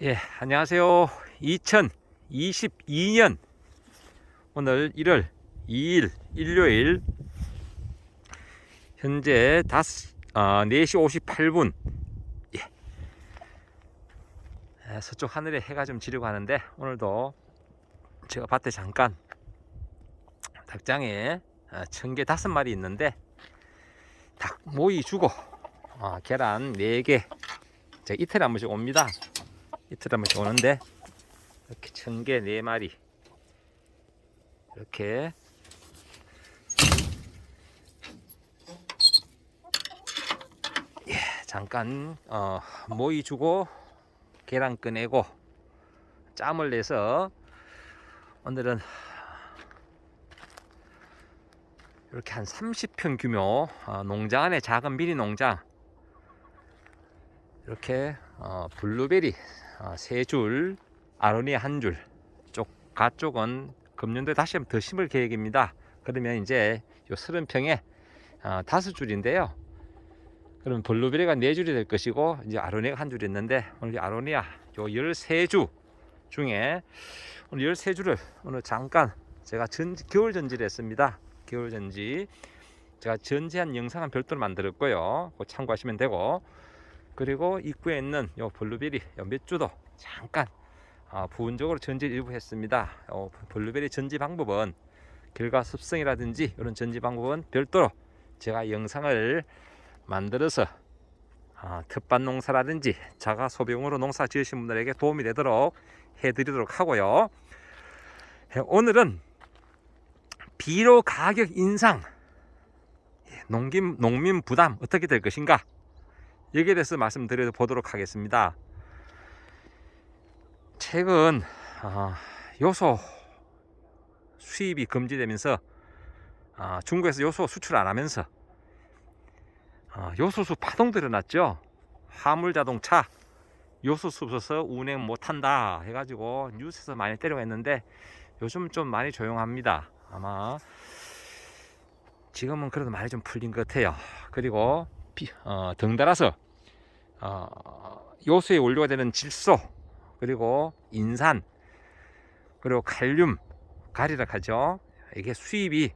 예, 안녕하세요. 2022년 오늘 1월 2일 일요일 현재 4시 58분. 예, 서쪽 하늘에 해가 좀 지려고 하는데 오늘도 제가 밭에 잠깐 닭장에 청개 5마리 있는데 닭 모이 주고 계란 4개 제가 이틀에 한 번씩 옵니다. 이틀에 한 번씩 오는데 이렇게 청개 4마리 이렇게 잠깐 모이 주고 계란 꺼내고 짬을 내서 오늘은 이렇게 한 30평 규모 농장 안에 작은 미니 농장 이렇게 블루베리 3줄, 아로니아 1줄, 가쪽은 금년도에 다시 한번 더 심을 계획입니다. 그러면 이제 요 30평에 5줄인데요. 그럼 블루베리가 4줄이 될 것이고 이제 아로니아가 1줄 있는데 오늘 아로니아 요 13주 중에 오늘 13주를 오늘 잠깐 제가 겨울 전지를 했습니다. 겨울 전지 제가 전지한 영상은 별도로 만들었고요. 그거 참고하시면 되고, 그리고 입구에 있는 요 블루베리 요 몇 주도 잠깐 부분적으로 전지를 일부 했습니다. 블루베리 전지 방법은 결과 습성이라든지 이런 전지 방법은 별도로 제가 영상을 만들어서 텃밭 농사라든지 자가 소비용으로 농사 지으신 분들에게 도움이 되도록 해드리도록 하고요. 오늘은 비료 가격 인상, 농민 부담 어떻게 될 것인가, 여기에 대해서 말씀드려 보도록 하겠습니다. 최근 요소 수입이 금지되면서 중국에서 요소 수출 안 하면서 요소수 파동도 일어났죠. 화물 자동차 요소수 없어서 운행 못한다 해가지고 뉴스에서 많이 때려가 했는데 요즘 좀 많이 조용합니다. 아마 지금은 그래도 많이 좀 풀린 것 같아요. 그리고 덩달아서 요소에 원료가 되는 질소, 그리고 인산, 그리고 칼륨, 가리락 하죠. 이게 수입이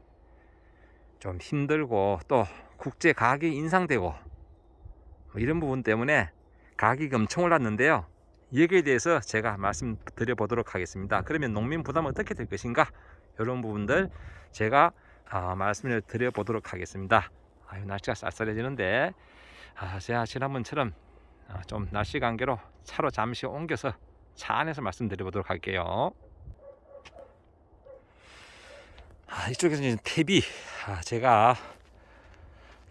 좀 힘들고 또 국제 가격이 인상되고 이런 부분 때문에 가격이 엄청 올랐는데요. 여기에 대해서 제가 말씀드려 보도록 하겠습니다. 그러면 농민 부담은 어떻게 될 것인가, 이런 부분들 제가 말씀을 드려 보도록 하겠습니다. 날씨가 쌀쌀해지는데 제가 지난번처럼 좀 날씨 관계로 차로 잠시 옮겨서 차 안에서 말씀드려 보도록 할게요. 이쪽에서 이제 퇴비, 제가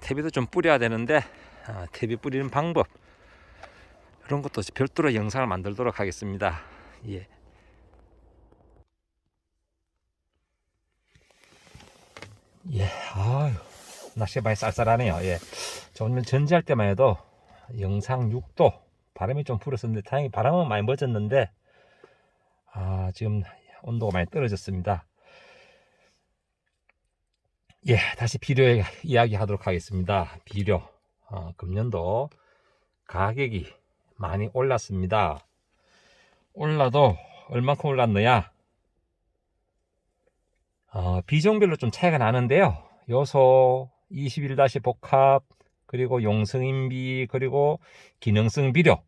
퇴비도 좀 뿌려야 되는데 퇴비 뿌리는 방법 이런 것도 별도로 영상을 만들도록 하겠습니다. 예. 예, 날씨가 많이 쌀쌀하네요. 예. 오늘 전지할 때만 해도 영상 6도, 바람이 좀 불었었는데 다행히 바람은 많이 멎었는데 지금 온도가 많이 떨어졌습니다. 예, 다시 비료 이야기 하도록 하겠습니다. 비료 금년도 가격이 많이 올랐습니다. 올라도 얼마큼 올랐느냐, 비종별로 좀 차이가 나는데요. 요소 21- 복합, 그리고 용성인비, 그리고 기능성 비료,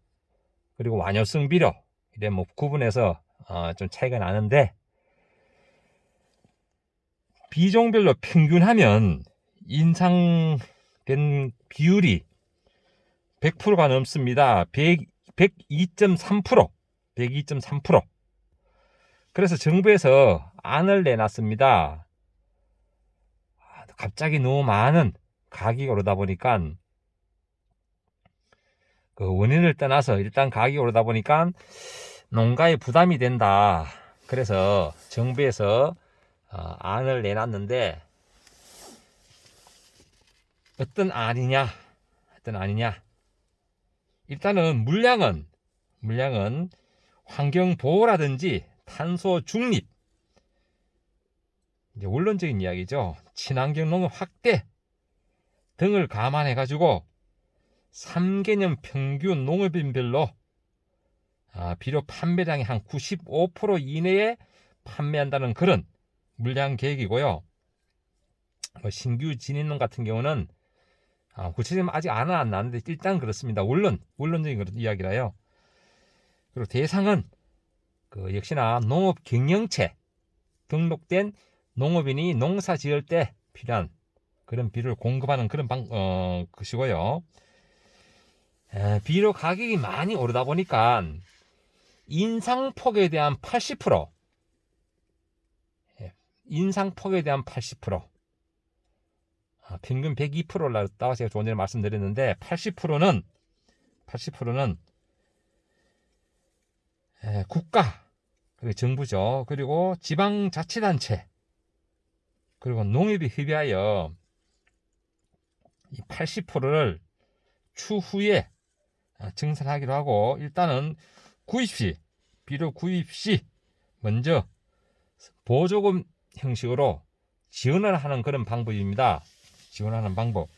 그리고 완효성 비료, 이래 뭐 구분해서 좀 차이가 나는데, 비종별로 평균하면 인상된 비율이 100%가 넘습니다. 102.3%. 102.3%. 그래서 정부에서 안을 내놨습니다. 갑자기 너무 많은 가격이 오르다 보니까, 그 원인을 떠나서 일단 가격이 오르다 보니까 농가에 부담이 된다. 그래서 정부에서 안을 내놨는데, 어떤 안이냐, 일단은 물량은 환경 보호라든지 탄소 중립, 이제 원론적인 이야기죠. 친환경 농업 확대 등을 감안해 가지고 3개년 평균 농업인별로 비료 판매량의 한 95% 이내에 판매한다는 그런 물량 계획이고요. 신규 진입론 같은 경우는 구체적으로 아직 안 나왔는데 일단 그렇습니다. 원론적인 그런 이야기라요. 그리고 대상은 역시나 농업 경영체 등록된 농업인이 농사 지을 때 필요한 그런 비료를 공급하는 그런 것이고요. 비료 가격이 많이 오르다 보니까 인상폭에 대한 80%, 인상폭에 대한 80%, 평균 102% 올랐다고 제가 조금 전에 말씀드렸는데 80%는 국가, 그리고 정부죠. 그리고 지방자치단체, 그리고 농협이 협의하여 이 80%를 추후에 증산하기로 하고, 일단은 비료 구입 시 먼저 보조금 형식으로 지원을 하는 그런 방법입니다. 지원하는 방법.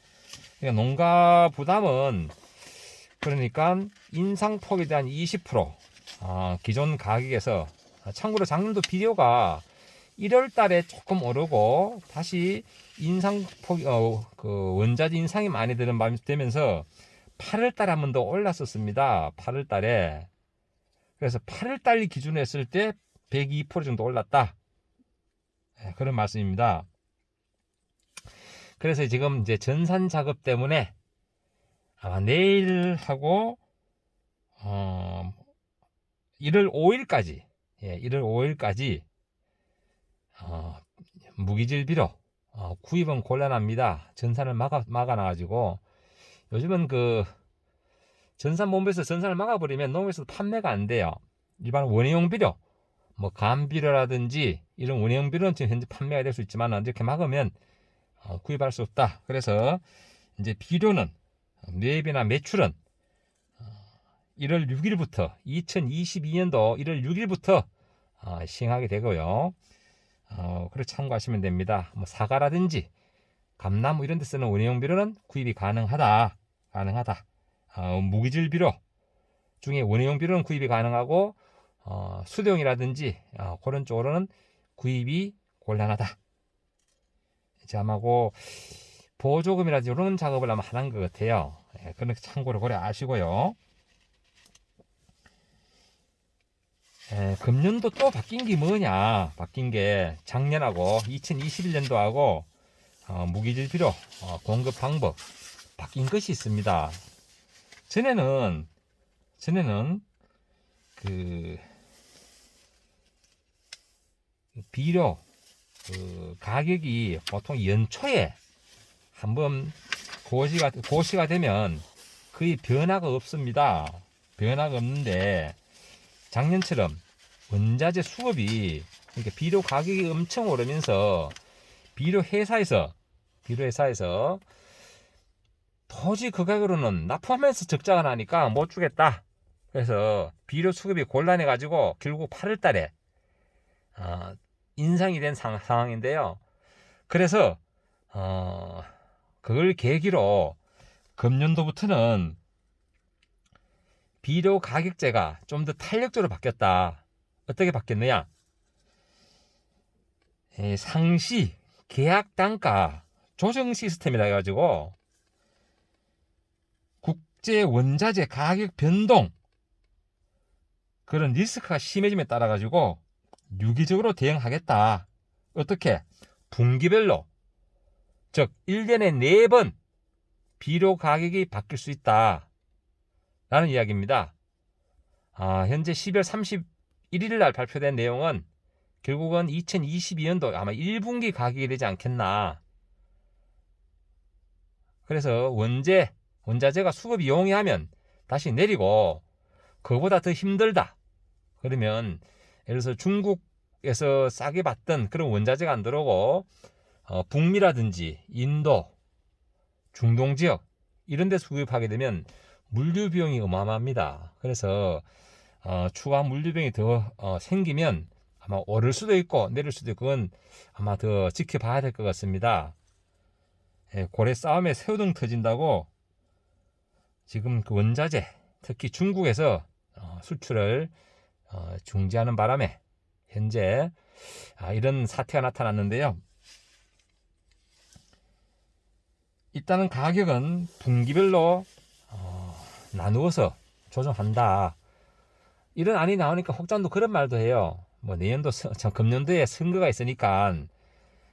그러니까 농가 부담은 그러니까 인상폭에 대한 20%, 기존 가격에서, 참고로 작년도 비료가 1월 달에 조금 오르고 다시 인상폭, 원자재 인상이 많이 되면서 8월 달에 한 번 더 올랐었습니다. 8월 달에. 그래서 8월 달 기준으로 했을 때 102% 정도 올랐다. 그런 말씀입니다. 그래서 지금 이제 전산 작업 때문에 아마 내일하고 1월 5일까지, 1월 5일까지 무기질 비료 구입은 곤란합니다. 전산을 막아놔가지고 요즘은 전산본부에서 전산을 막아버리면 농업에서도 판매가 안 돼요. 일반 원예용 비료, 감비료라든지 이런 원예용 비료는 지금 현재 판매가 될 수 있지만 이렇게 막으면 구입할 수 없다. 그래서 이제 비료는 매입이나 매출은 1월 6일부터 2022년도 1월 6일부터 시행하게 되고요. 그걸 참고하시면 됩니다. 사과라든지 감나무 이런 데 쓰는 원예용 비료는 구입이 가능하다. 무기질 비료 중에 원예용 비료는 구입이 가능하고 수동이라든지 그런 쪽으로는 구입이 곤란하다. 이제 아마 보조금이라든지 이런 작업을 아마 하는 것 같아요. 그런 참고로 고려하시고요. 금년도 또 바뀐 게 뭐냐? 바뀐 게 작년하고 2021년도하고 무기질 비료 공급 방법 바뀐 것이 있습니다. 전에는 비료 가격이 보통 연초에 한번 고시가 되면 거의 변화가 없습니다. 변화가 없는데 작년처럼 원자재 수급이, 그러니까 비료 가격이 엄청 오르면서 비료 회사에서 도저히 그 가격으로는 납품하면서 적자가 나니까 못 주겠다. 그래서 비료 수급이 곤란해 가지고 결국 8월 달에 인상이 된 상황인데요. 그래서 그걸 계기로 금년도부터는 비료 가격제가 좀 더 탄력적으로 바뀌었다. 어떻게 바뀌었느냐? 상시 계약 단가 조정 시스템이라 해가지고 국제 원자재 가격 변동 그런 리스크가 심해짐에 따라 가지고 유기적으로 대응하겠다. 어떻게? 분기별로, 즉 1년에 4번 비료 가격이 바뀔 수 있다 라는 이야기입니다. 현재 12월 31일 날 발표된 내용은 결국은 2022년도 아마 1분기 가격이 되지 않겠나. 그래서 원자재가 수급이 용이하면 다시 내리고, 그거보다 더 힘들다 그러면 예를 들어서 중국에서 싸게 받던 그런 원자재가 안 들어오고 북미라든지 인도, 중동 지역 이런 데 수급하게 되면 물류 비용이 어마어마합니다. 그래서 추가 물류 비용이 더 생기면 아마 오를 수도 있고 내릴 수도 있고, 그건 아마 더 지켜봐야 될 것 같습니다. 고래 싸움에 새우등 터진다고 지금 그 원자재, 특히 중국에서 수출을 중지하는 바람에 현재 이런 사태가 나타났는데요. 일단은 가격은 분기별로 나누어서 조정한다. 이런 안이 나오니까 혹장도 그런 말도 해요. 뭐 내년도 금년도에 선거가 있으니까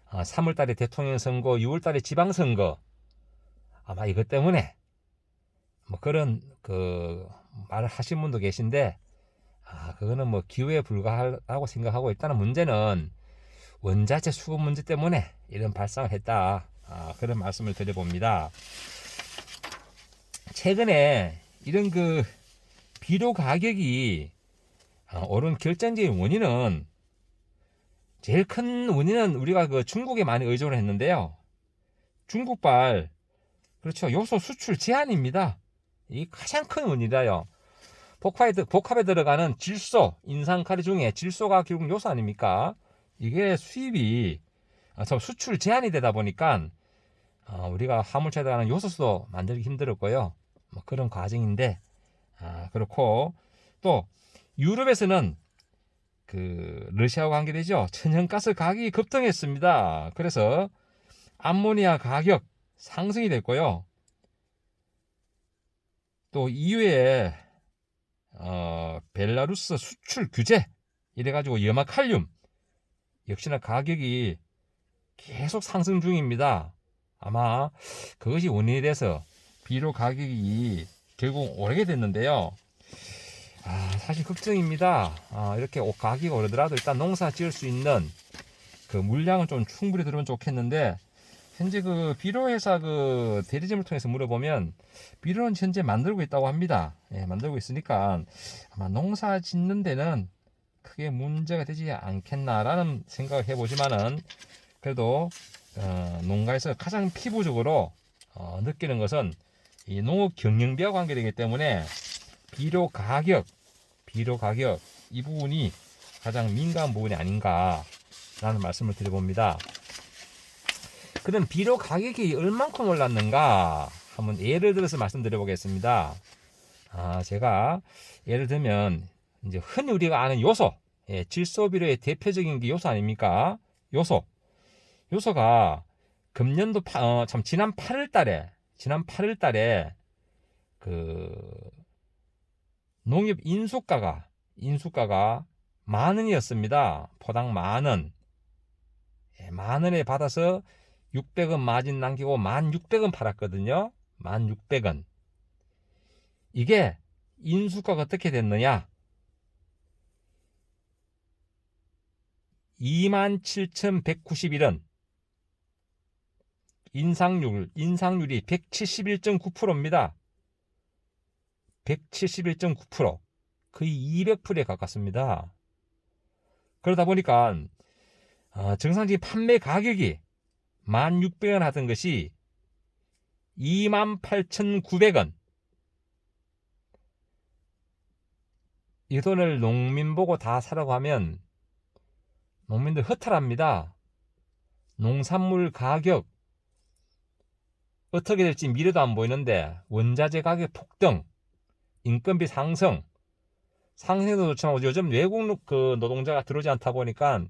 3월달에 대통령 선거, 6월달에 지방선거, 아마 이것 때문에 뭐 그런 그 말을 하신 분도 계신데, 그거는 뭐 기회에 불과하다고 생각하고, 일단은 문제는 원자재 수급 문제 때문에 이런 발상을 했다. 그런 말씀을 드려봅니다. 최근에 이런 그 비료 가격이 오른 결정적인 원인은, 제일 큰 원인은 우리가 그 중국에 많이 의존을 했는데요. 중국발, 그렇죠, 요소 수출 제한입니다. 이 가장 큰 원인이라요. 복합에 들어가는 질소, 인산가리 중에 질소가 결국 요소 아닙니까? 이게 수입이 수출 제한이 되다 보니까 우리가 화물차에 들어가는 요소수도 만들기 힘들었고요. 뭐 그런 과정인데, 그렇고 또 유럽에서는 그 러시아와 관계되죠. 천연가스 가격이 급등했습니다. 그래서 암모니아 가격 상승이 됐고요. 또 EU의 벨라루스 수출 규제 이래가지고 염화칼륨 역시나 가격이 계속 상승 중입니다. 아마 그것이 원인이 돼서 비료 가격이 결국 오르게 됐는데요. 사실 걱정입니다. 이렇게 가격이 오르더라도 일단 농사 지을 수 있는 그 물량은 좀 충분히 들으면 좋겠는데, 현재 그 비료 회사 그 대리점을 통해서 물어보면 비료는 현재 만들고 있다고 합니다. 만들고 있으니까 아마 농사 짓는 데는 크게 문제가 되지 않겠나라는 생각을 해보지만은, 그래도 농가에서 가장 피부적으로 느끼는 것은 이 농업 경영비와 관계되기 때문에 비료 가격 이 부분이 가장 민감한 부분이 아닌가라는 말씀을 드려봅니다. 그럼 비료 가격이 얼만큼 올랐는가 한번 예를 들어서 말씀드려 보겠습니다. 제가 예를 들면 이제 흔히 우리가 아는 요소, 질소 비료의 대표적인 게 요소 아닙니까? 요소가 금년도 지난 8월달에 그 농협 인수가가 10,000원이었습니다. 포당 10,000원. 10,000원에 받아서 600원 마진 남기고 1,600원 팔았거든요. 1,600원. 이게 인수가가 어떻게 됐느냐? 27,191원. 인상률이 171.9%입니다. 171.9%. 거의 200%에 가깝습니다. 그러다 보니까 정상적인 판매 가격이 1,600원 하던 것이 28,900원. 이 돈을 농민 보고 다 사라고 하면 농민들 허탈합니다. 농산물 가격 어떻게 될지 미래도 안 보이는데, 원자재 가격 폭등, 인건비 상승도 좋지만 요즘 외국 노동자가 들어오지 않다 보니까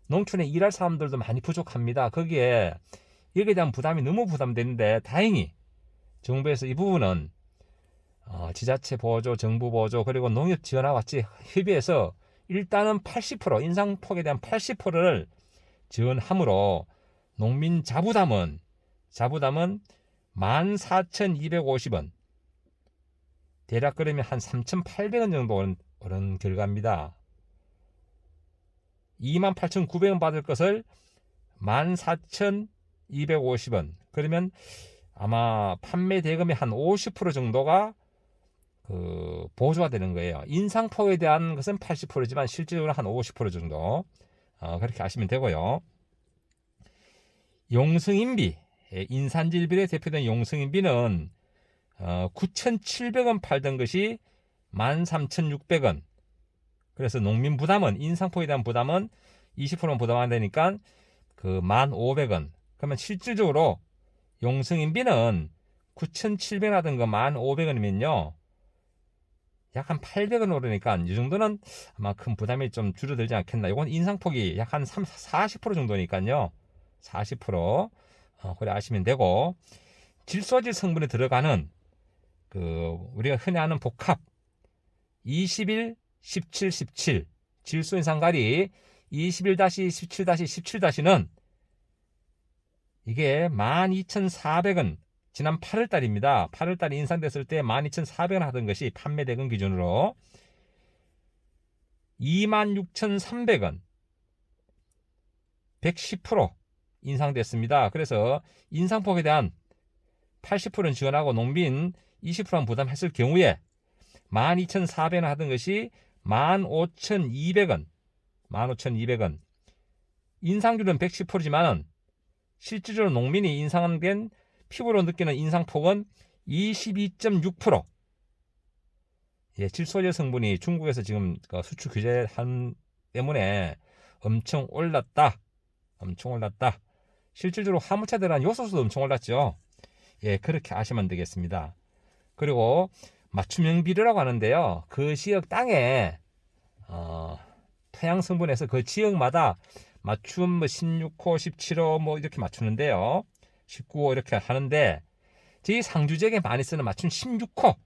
농촌에 일할 사람들도 많이 부족합니다. 거기에 여기에 대한 부담이 너무 부담되는데, 다행히 정부에서 이 부분은 지자체 보조, 정부 보조, 그리고 농협 지원과 같이 협의해서 일단은 80%, 인상폭에 대한 80%를 지원함으로 농민 자부담은 14,250원, 대략 그러면 한 3,800원 정도 오른 결과입니다. 28,900원 받을 것을 14,250원, 그러면 아마 판매 대금의 한 50% 정도가 그 보조가 되는 거예요. 인상폭에 대한 것은 80%지만 실질적으로 한 50% 정도, 그렇게 아시면 되고요. 용승인비, 인산질비에 대표된 용승인비는 9,700원 팔던 것이 13,600원. 그래서 농민 부담은, 인상폭에 대한 부담은 20%는 부담 안 되니까 그 1,500원. 그러면 실질적으로 용승인비는 9,700원 하던 거 1,500원이면요, 약 한 800원 오르니까 이 정도는 아마 큰 부담이 좀 줄어들지 않겠나. 이건 인상폭이 약 한 40% 정도니까요. 40% 그래 아시면 되고, 질소질 성분에 들어가는 그 우리가 흔히 아는 복합 21, 17, 17 질소 인상가리 21-17-17-는 이게 12,400원, 지난 8월달입니다. 8월달에 인상됐을 때 12,400원 하던 것이 판매대금 기준으로 26,300원, 110% 인상됐습니다. 그래서 인상폭에 대한 80%는 지원하고 농민 20%는 부담했을 경우에 12,400원 하던 것이 15,200원, 15,200원. 인상률은 110%지만은 실질적으로 농민이 인상된 피부로 느끼는 인상폭은 22.6%. 예, 질소제 성분이 중국에서 지금 수출 규제한 때문에 엄청 올랐다. 엄청 올랐다. 실질적으로 화물차 들어간 요소수도 엄청 올랐죠. 예, 그렇게 아시면 되겠습니다. 그리고 맞춤형 비료라고 하는데요. 그 지역 땅에 토양 성분에서 그 지역마다 맞춤 16호, 17호 이렇게 맞추는데요. 19호 이렇게 하는데, 저희 상주 지역에 많이 쓰는 맞춤 16호,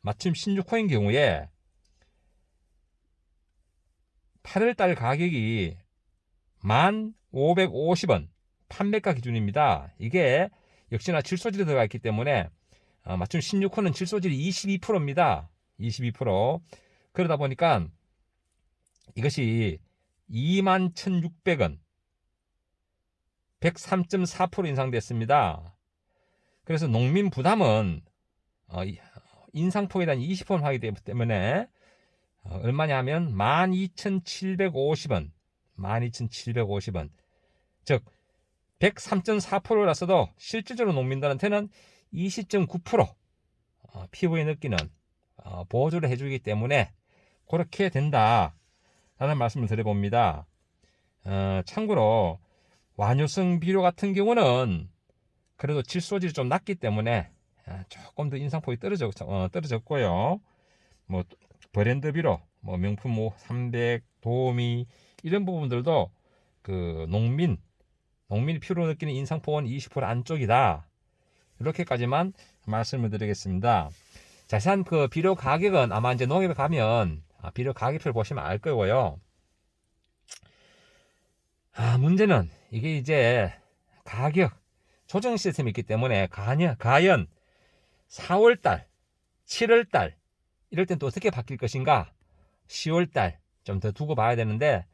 맞춤 16호인 경우에 8월달 가격이 1,550원 판매가 기준입니다. 이게 역시나 질소질이 들어가 있기 때문에 맞춤 16호는 질소질이 22%입니다. 22%. 그러다 보니까 이것이 21,600원, 103.4% 인상됐습니다. 그래서 농민 부담은 인상폭에 대한 20% 하기 때문에 얼마냐 하면 12,750원, 12,750원. 즉 103.4%라서도 실질적으로 농민들한테는 20.9% 피부에 느끼는 보조를 해주기 때문에 그렇게 된다 라는 말씀을 드려봅니다. 참고로 완효성 비료 같은 경우는 그래도 질소질이 좀 낮기 때문에 조금 더 인상폭이 떨어졌고요. 뭐 브랜드 비료, 뭐 명품 300, 도우미 이런 부분들도 그 농민이 피로 느끼는 인상폭은 20% 안쪽이다. 이렇게까지만 말씀을 드리겠습니다. 자세한 그 비료 가격은 아마 이제 농협에 가면 비료 가격표를 보시면 알 거고요. 문제는 이게 이제 가격 조정 시스템이 있기 때문에 과연 4월달, 7월달 이럴 땐 또 어떻게 바뀔 것인가? 10월달 좀 더 두고 봐야 되는데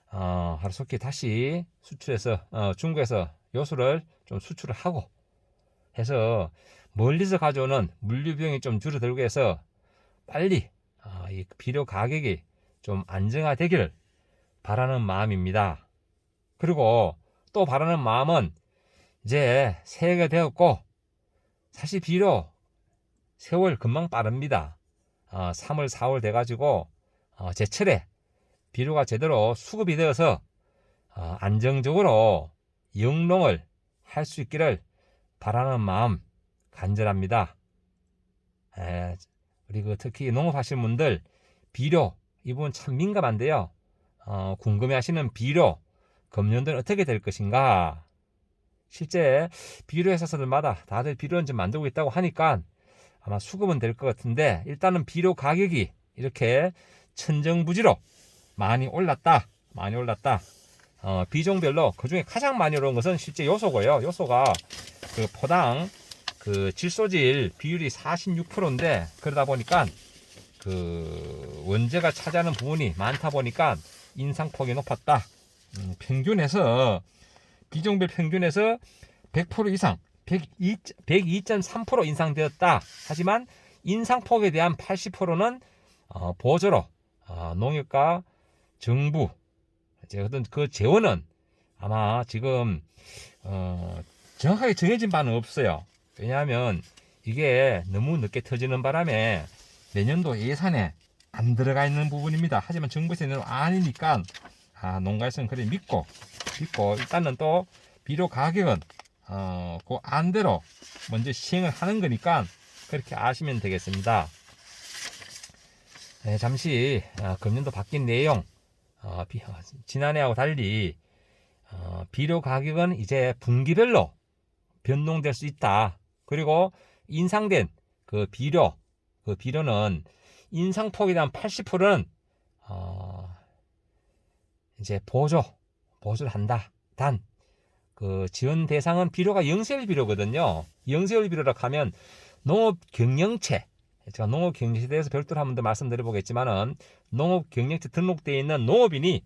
하루속히 다시 수출해서 중국에서 요소를 좀 수출을 하고 해서 멀리서 가져오는 물류 비용이 좀 줄어들고 해서 빨리 이 비료 가격이 좀 안정화되기를 바라는 마음입니다. 그리고 또 바라는 마음은 이제 새해가 되었고 사실 비료 세월 금방 빠릅니다. 3월 4월 돼가지고 제철에 비료가 제대로 수급이 되어서 안정적으로 영농을 할 수 있기를 바라는 마음 간절합니다. 우리 특히 농업하시는 분들 비료 이 부분 참 민감한데요. 궁금해하시는 비료 금년도는 어떻게 될 것인가? 실제 비료 회사들마다 다들 비료는 좀 만들고 있다고 하니까 아마 수급은 될 것 같은데, 일단은 비료 가격이 이렇게 천정부지로 많이 올랐다. 비종별로 그 중에 가장 많이 오른 것은 실제 요소고요. 요소가 그 포당 그 질소질 비율이 46%인데 그러다 보니까 그 원재가 차지하는 부분이 많다 보니까 인상폭이 높았다. 평균에서 비종별 평균에서 100% 이상 102.3% 인상되었다. 하지만 인상폭에 대한 80%는 보조로 농협과 정부 어떤 그 재원은 아마 지금 정확하게 정해진 바는 없어요. 왜냐하면 이게 너무 늦게 터지는 바람에 내년도 예산에 안 들어가 있는 부분입니다. 하지만 정부에서 내는 아니니까 농가에서는 그래 믿고 일단은 또 비료 가격은 그 안대로 먼저 시행을 하는 거니까 그렇게 아시면 되겠습니다. 네, 잠시 금년도 바뀐 내용, 지난해하고 달리 비료 가격은 이제 분기별로 변동될 수 있다. 그리고 인상된 그 비료는 인상폭에 대한 80%는 이제 보조를 한다. 단 그 지원 대상은 비료가 영세율 비료거든요. 영세율 비료라 하면 농업 경영체, 제가 농업 경영체에 대해서 별도로 한 번 더 말씀드려 보겠지만은 농업 경영체 등록되어 있는 농업인이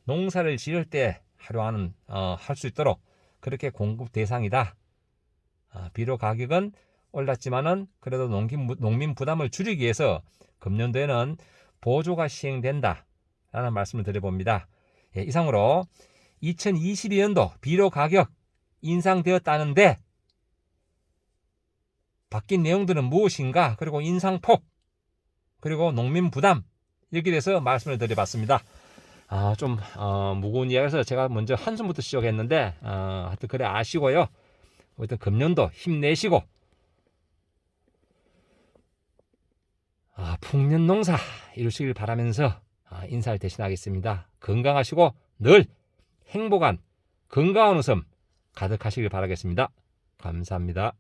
농사를 지을 때 활용하는 할 수 있도록 그렇게 공급 대상이다. 비료 가격은 올랐지만은 그래도 농민 부담을 줄이기 위해서 금년도에는 보조가 시행된다 라는 말씀을 드려봅니다. 예, 이상으로 2022년도 비료 가격 인상되었다는데 바뀐 내용들은 무엇인가, 그리고 인상폭, 그리고 농민 부담, 이렇게 대해서 말씀을 드려봤습니다. 좀 무거운 이야기라서 제가 먼저 한숨부터 시작했는데 하여튼 그래 아시고요. 하여튼 금년도 힘내시고 풍년 농사 이루시길 바라면서 인사를 대신하겠습니다. 건강하시고 늘 행복한 건강한 웃음 가득하시길 바라겠습니다. 감사합니다.